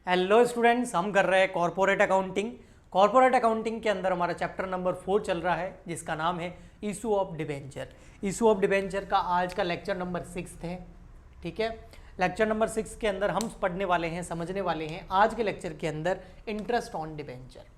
Hello students, हम कर रहे हैं कॉर्पोरेट अकाउंटिंग। कॉर्पोरेट अकाउंटिंग के अंदर हमारा चैप्टर नंबर 4 चल रहा है जिसका नाम है issue of debenture. Issue of debenture का आज का लेक्चर नंबर 6 है। ठीक है, लेक्चर नंबर 6 के अंदर हम पढ़ने वाले हैं, समझने वाले हैं आज के लेक्चर के अंदर इंटरेस्ट ऑन डिबेंचर।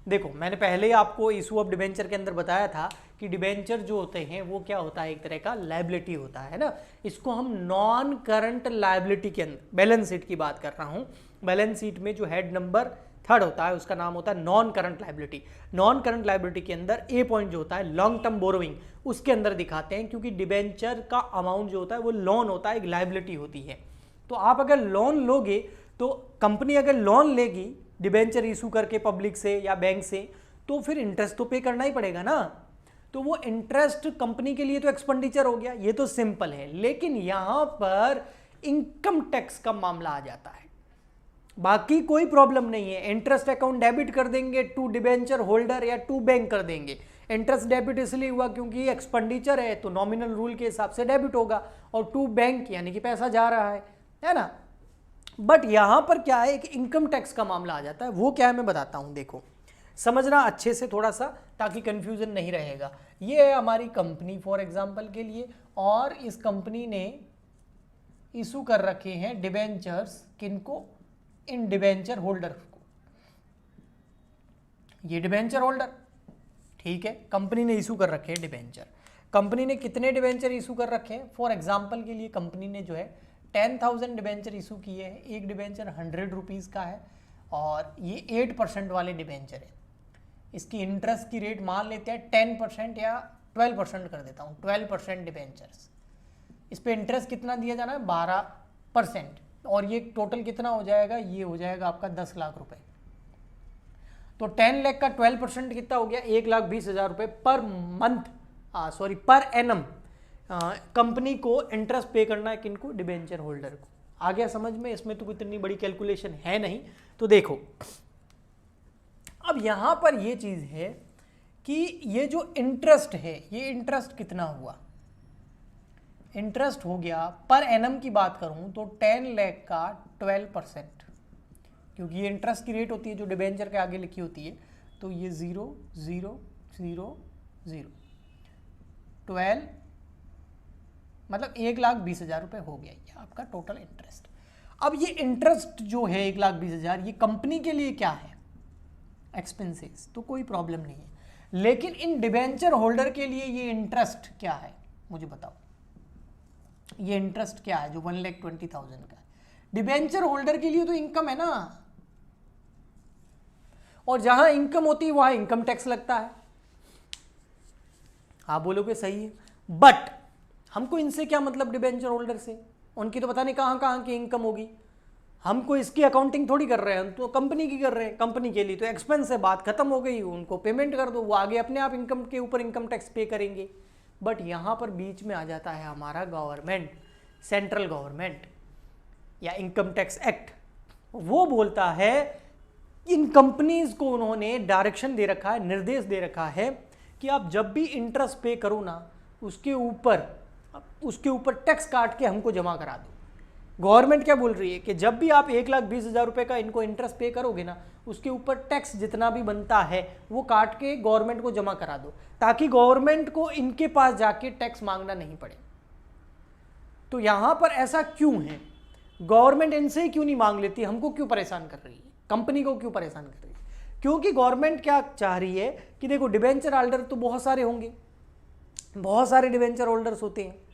देखो, मैंने पहले ही आपको इशू ऑफ डिबेंचर के अंदर बताया था कि डिबेंचर जो होते हैं वो क्या होता है, एक तरह का लायबिलिटी होता है ना। इसको हम नॉन करंट लायबिलिटी के अंदर, बैलेंस शीट की बात कर रहा हूँ, बैलेंस शीट में जो हेड नंबर 3 होता है उसका नाम होता है non current liability. Non current liability के अंदर ए पॉइंट जो होता है लॉन्ग टर्म बोरोइंग, उसके अंदर दिखाते हैं, क्योंकि डिबेंचर का अमाउंट जो होता है वो लोन होता है, एक लायबिलिटी होती है। तो आप अगर लोन लोगे तो कंपनी अगर लोन लेगी डिबेंचर इशू करके पब्लिक से या बैंक से, तो फिर इंटरेस्ट तो पे करना ही पड़ेगा ना। तो वो इंटरेस्ट कंपनी के लिए तो एक्सपेंडिचर हो गया, ये तो सिंपल है। लेकिन यहां पर इनकम टैक्स का मामला आ जाता है। बाकी कोई प्रॉब्लम नहीं है, इंटरेस्ट अकाउंट डेबिट कर देंगे टू डिबेंचर होल्डर या टू बैंक कर देंगे। इंटरेस्ट डेबिट इसलिए हुआ क्योंकि एक्सपेंडिचर है तो नॉमिनल रूल के हिसाब से डेबिट होगा, और टू बैंक यानी कि पैसा जा रहा है ना। बट यहां पर क्या है, एक इनकम टैक्स का मामला आ जाता है। वो क्या है मैं बताता हूं, देखो समझना अच्छे से थोड़ा सा, ताकि कंफ्यूजन नहीं रहेगा। ये है हमारी कंपनी फॉर एग्जांपल के लिए, और इस कंपनी ने इशू कर रखे हैं डिबेंचर्स, किनको, इन डिबेंचर होल्डर को। ये डिबेंचर होल्डर, ठीक है, कंपनी ने इशू कर रखे हैं डिबेंचर। कंपनी ने कितने डिबेंचर इशू कर रखे हैं, फॉर एग्जांपल के लिए कंपनी ने जो है 10,000 डिबेंचर इशू किए हैं। एक डिबेंचर 100 रुपीज़ का है और ये 8% वाले डिबेंचर है। इसकी इंटरेस्ट की रेट मान लेते हैं 10% या 12% कर देता हूँ, 12% डिबेंचर्स। इस पे इंटरेस्ट कितना दिया जाना है, 12%, और ये टोटल कितना हो जाएगा, ये हो जाएगा आपका 10 लाख रुपए। तो 10 लाख का 12% कितना हो गया, 1,20,000 रुपये per month, per annum company को इंटरेस्ट पे करना है, किनको, डिबेंचर होल्डर को। आ गया समझ में, इसमें तो इतनी बड़ी कैलकुलेशन है नहीं। तो देखो अब यहां पर ये चीज है कि ये जो इंटरेस्ट है, ये इंटरेस्ट कितना हुआ, इंटरेस्ट हो गया पर एनम की बात करूं तो 10 लाख का 12%, क्योंकि ये इंटरेस्ट की रेट होती है जो डिबेंचर के आगे लिखी होती है। तो ये 0 0 0 0 12 मतलब 1,20,000 रुपये हो गया ये आपका टोटल इंटरेस्ट। अब ये इंटरेस्ट जो है 1,20,000, ये कंपनी के लिए क्या है, एक्सपेंसेस, तो कोई प्रॉब्लम नहीं है। लेकिन इन डिबेंचर होल्डर के लिए ये इंटरेस्ट क्या है, मुझे बताओ, ये इंटरेस्ट क्या है जो 1,20,000 का है। डिबेंचर होल्डर के लिए तो इनकम है ना, और जहां इनकम होती है वहां इनकम टैक्स लगता है। आप बोलोगे सही है, बट हमको इनसे क्या मतलब, डिबेंचर होल्डर से, उनकी तो पता नहीं कहां कहां की इनकम होगी। हमको इसकी अकाउंटिंग थोड़ी कर रहे हैं, हम तो कंपनी की कर रहे हैं। कंपनी के लिए तो एक्सपेंस है, बात खत्म हो गई, उनको पेमेंट कर दो, वो आगे अपने आप इनकम के ऊपर इनकम टैक्स पे करेंगे। बट यहां पर बीच में आ जाता है हमारा गवर्नमेंट, सेंट्रल गवर्नमेंट या इनकम टैक्स एक्ट। वो बोलता है, इन कंपनीज को उन्होंने डायरेक्शन दे रखा है, निर्देश दे रखा है कि आप जब भी इंटरेस्ट पे करो ना, उसके ऊपर टैक्स काट के हमको जमा करा दो। गवर्नमेंट क्या बोल रही है कि जब भी आप 1,20,000 रुपये का इनको इंटरेस्ट पे करोगे ना, उसके ऊपर टैक्स जितना भी बनता है वो काट के गवर्नमेंट को जमा करा दो, ताकि गवर्नमेंट को इनके पास जाके टैक्स मांगना नहीं पड़े। तो यहां पर ऐसा क्यों है, गवर्नमेंट इनसे ही क्यों नहीं मांग लेती, हमको क्यों परेशान कर रही है, कंपनी को क्यों परेशान कर रही है? क्योंकि गवर्नमेंट क्या चाह रही है कि देखो, डिबेंचर होल्डर तो बहुत सारे होंगे, बहुत सारे डिबेंचर होल्डर्स होते हैं,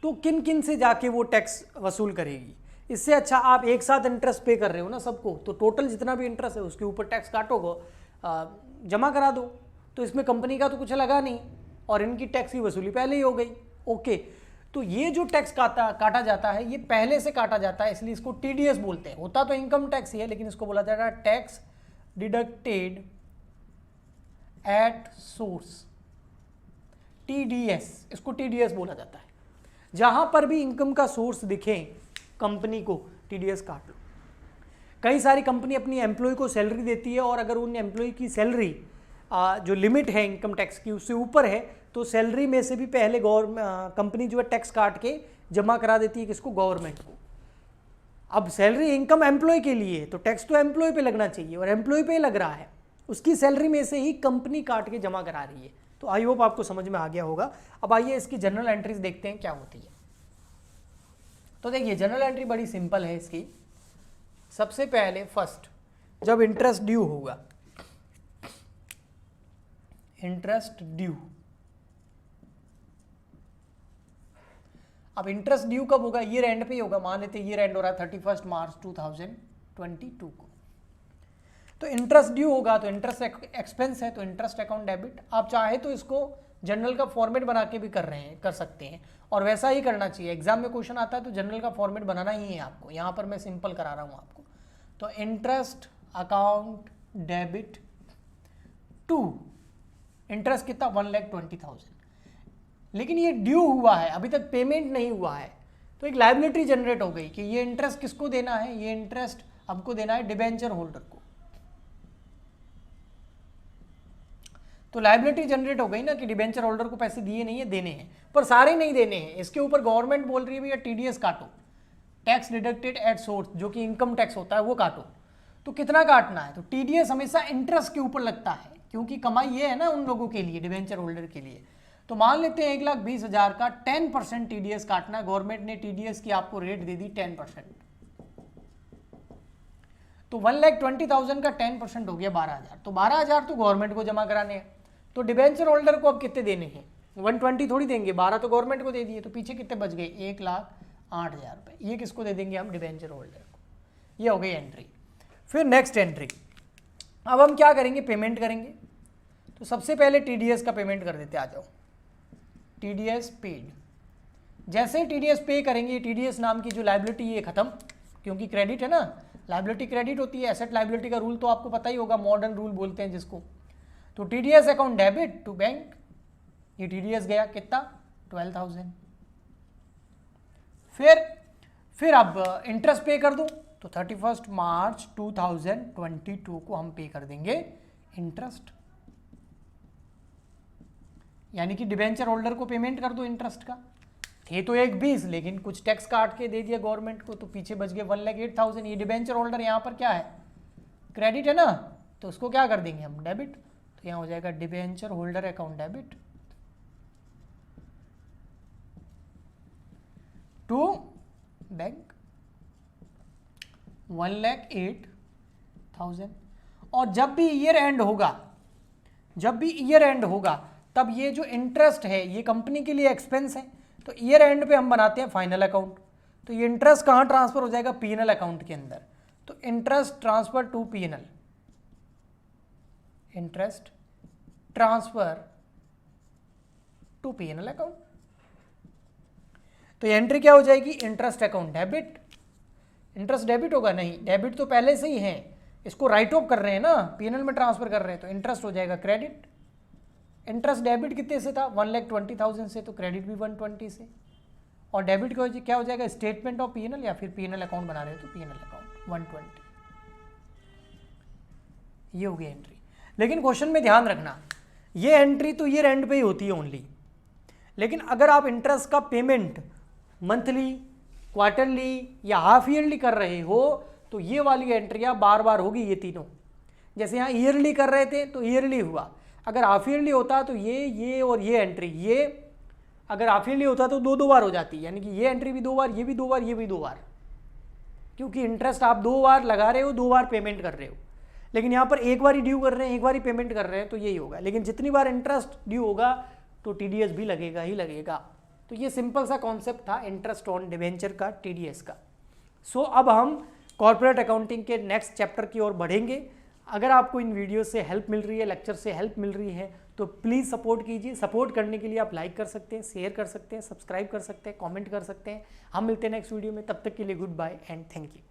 तो किन किन से जाके वो टैक्स वसूल करेगी। इससे अच्छा आप एक साथ इंटरेस्ट पे कर रहे हो ना सबको, तो टोटल जितना भी इंटरेस्ट है उसके ऊपर टैक्स काटोगे, जमा करा दो, तो इसमें कंपनी का तो कुछ लगा नहीं, और इनकी टैक्स की वसूली पहले ही हो गई। ओके, तो ये जो टैक्स काटा जाता है ये पहले से काटा जाता है, इसलिए इसको टीडीएस बोलते हैं। होता तो इनकम टैक्स ही है, लेकिन इसको बोला जाता है tax deducted at source, TDS, इसको टीडीएस बोला जाता है। जहां पर भी इनकम का सोर्स दिखे कंपनी को, टीडीएस काट लो। कई सारी कंपनी अपनी एम्प्लॉय को सैलरी देती है, और अगर उन एम्प्लॉय की सैलरी जो लिमिट है इनकम टैक्स की उससे ऊपर है, तो सैलरी में से भी पहले कंपनी जो है टैक्स काट के जमा करा देती है, किसको, गवर्नमेंट को। अब सैलरी इनकम एम्प्लॉय के लिए है तो टैक्स तो एम्प्लॉय पे लगना चाहिए और एम्प्लॉय पे लग रहा है, उसकी सैलरी में से ही कंपनी काट के जमा करा रही है। तो आई होप आपको समझ में आ गया होगा। अब आइए इसकी जनरल एंट्रीज देखते हैं क्या होती है। तो देखिए जनरल एंट्री बड़ी सिंपल है इसकी। सबसे पहले फर्स्ट, जब इंटरेस्ट ड्यू होगा, इंटरेस्ट ड्यू, अब इंटरेस्ट ड्यू कब होगा? ईयर एंड पे ही होगा। मान लेते ईयर एंड हो रहा है 31 मार्च 2022 को, तो इंटरेस्ट ड्यू होगा तो इंटरेस्ट एक्सपेंस है तो इंटरेस्ट अकाउंट डेबिट। आप चाहे तो इसको जनरल का फॉर्मेट बना के भी कर सकते हैं और वैसा ही करना चाहिए। एग्जाम में क्वेश्चन आता है तो जनरल का फॉर्मेट बनाना ही है आपको। यहाँ पर मैं सिंपल करा रहा हूँ आपको। तो interest account debit to interest कितना 1,20,000, लेकिन ये ड्यू हुआ है, अभी तक पेमेंट नहीं हुआ है, तो एक लायबिलिटी जनरेट हो गई कि ये इंटरेस्ट किसको देना है? ये इंटरेस्ट हमको देना है डिबेंचर होल्डर को। तो लायबिलिटी जनरेट हो गई ना कि डिबेंचर होल्डर को पैसे दिए नहीं है, देने हैं, पर सारे नहीं देने हैं। इसके ऊपर गवर्नमेंट बोल रही है भैया टीडीएस काटो, टैक्स डिडक्टेड एट सोर्स, जो कि इनकम टैक्स होता है वो काटो। तो कितना काटना है? तो टीडीएस हमेशा इंटरेस्ट के ऊपर लगता है, क्योंकि कमाई ये है ना उन लोगों के लिए, डिबेंचर होल्डर के लिए। तो मान लेते हैं 1,20,000 का 10% टीडीएस काटना है। गवर्नमेंट ने टीडीएस की आपको रेट दे दी 10%, तो 1,20,000 का 10% हो गया 12,000। तो 12,000 तो गवर्नमेंट को जमा कराने हैं। तो डिबेंचर होल्डर को अब कितने देने हैं? 120 थोड़ी देंगे, 12 तो गवर्नमेंट को दे दिए, तो पीछे कितने बच गए? 1,08,000 रुपये। ये किसको दे देंगे हम? डिबेंचर होल्डर को। ये हो गई एंट्री। फिर नेक्स्ट एंट्री, अब हम क्या करेंगे? पेमेंट करेंगे। तो सबसे पहले टीडीएस का पेमेंट कर देते, आ जाओ। TDS paid. जैसे ही टीडीएस पे करेंगे, टीडीएस नाम की जो लायबिलिटी ये खत्म, क्योंकि क्रेडिट है ना, लायबिलिटी क्रेडिट होती है। एसेट लायबिलिटी का रूल तो आपको पता ही होगा, मॉडर्न रूल बोलते हैं जिसको। तो TDS account debit to bank, ये टीडीएस गया कितना? 12,000। फिर अब इंटरेस्ट पे कर दो, तो 31 मार्च 2022 को हम पे कर देंगे इंटरेस्ट, यानी कि डिबेंचर होल्डर को पेमेंट कर दो इंटरेस्ट का। थे तो 1,20,000, लेकिन कुछ टैक्स काट के दे दिया गवर्नमेंट को, तो पीछे बच गए 1,08,000। ये डिबेंचर होल्डर यहाँ पर क्या है? क्रेडिट है ना, तो उसको क्या कर देंगे हम? डेबिट। तो यहाँ हो जाएगा debenture holder account debit to bank 1,08,000। और जब भी ईयर एंड होगा, तब ये जो इंटरेस्ट है ये कंपनी के लिए एक्सपेंस है, तो ईयर एंड पे हम बनाते हैं फाइनल अकाउंट। तो ये इंटरेस्ट कहाँ ट्रांसफर हो जाएगा? पीएनएल अकाउंट के अंदर। तो interest transfer to PNL, interest transfer to PNL account. तो ये एंट्री क्या हो जाएगी? Interest account debit. Interest debit होगा? नहीं, डेबिट तो पहले से ही है, इसको राइट ऑफ कर रहे हैं ना, पीएनएल में ट्रांसफर कर रहे हैं, तो इंटरेस्ट हो जाएगा क्रेडिट। इंटरेस्ट डेबिट कितने से था? 1,20,000 से, तो क्रेडिट भी 120 से। और डेबिट क्या हो जाएगा? स्टेटमेंट ऑफ पीएनएल, या फिर पीएनएल अकाउंट बना रहे हो तो पीएनएल अकाउंट 120। ये हो गई एंट्री। लेकिन क्वेश्चन में ध्यान रखना, ये एंट्री तो ईयर एंड पे ही होती है ओनली, लेकिन अगर आप इंटरेस्ट का पेमेंट मंथली, क्वार्टरली या हाफ ईयरली कर रहे हो तो ये वाली एंट्रियाँ बार बार होगी, ये तीनों। जैसे यहाँ ईयरली कर रहे थे तो ईयरली हुआ, अगर हाफ ईयरली होता तो ये और ये एंट्री, ये अगर हाफ ईयरली होता तो दो बार हो जाती, यानी कि ये एंट्री भी 2 बार, ये भी 2 बार, ये भी 2 बार, क्योंकि इंटरेस्ट आप 2 बार लगा रहे हो, 2 बार पेमेंट कर रहे हो। लेकिन यहाँ पर एक बार ही ड्यू कर रहे हैं, एक बार ही पेमेंट कर रहे हैं, तो यही होगा। लेकिन जितनी बार इंटरेस्ट ड्यू होगा तो टीडीएस भी लगेगा ही लगेगा। तो ये सिंपल सा कॉन्सेप्ट था इंटरेस्ट ऑन डिबेंचर का, टीडीएस का। सो अब हम कॉर्पोरेट अकाउंटिंग के नेक्स्ट चैप्टर की ओर बढ़ेंगे। अगर आपको इन वीडियो से हेल्प मिल रही है, लेक्चर से हेल्प मिल रही है, तो प्लीज़ सपोर्ट कीजिए। सपोर्ट करने के लिए आप लाइक कर सकते हैं, शेयर कर सकते हैं, सब्सक्राइब कर सकते हैं, कमेंट कर सकते हैं। हम मिलते हैं नेक्स्ट वीडियो में, तब तक के लिए goodbye and thank you.